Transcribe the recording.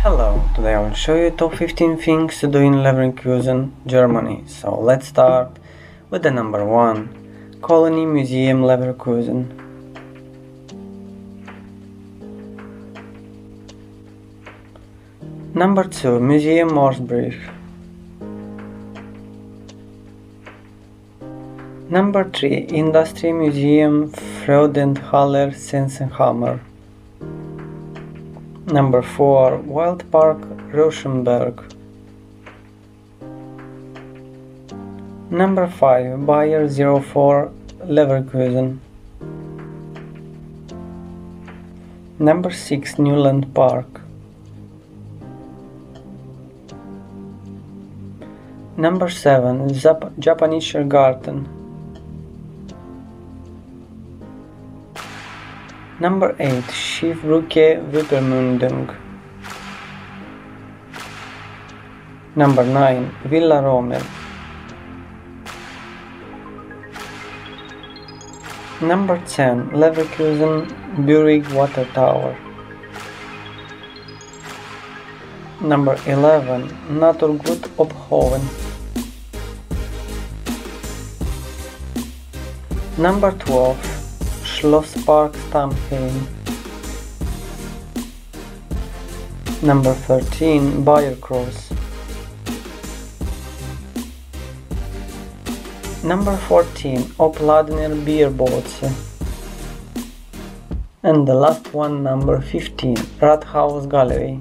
Hello, today I will show you top 15 things to do in Leverkusen, Germany. So let's start with the number 1, Colony Museum Leverkusen. Number 2, Museum Morsbrich. Number 3, Industry Museum Freudenhaller Sensenhammer. Number 4, Wild Park Rauschenberg. Number 5, Bayer 04 Leverkusen. Number 6, Newland Park. Number 7, Japanischer Garten. Number 8, Schiffbrücke Wippermündung. Number 9, Villa Romer. Number 10, Leverkusen Burig Water Tower. Number 11, Naturgut Obhoven. Number 12, Schlosspark Stammheim. Number 13, Bayer Cross. Number 14, Opladner Bierboots. And the last one, number 15, Rathaus Gallery.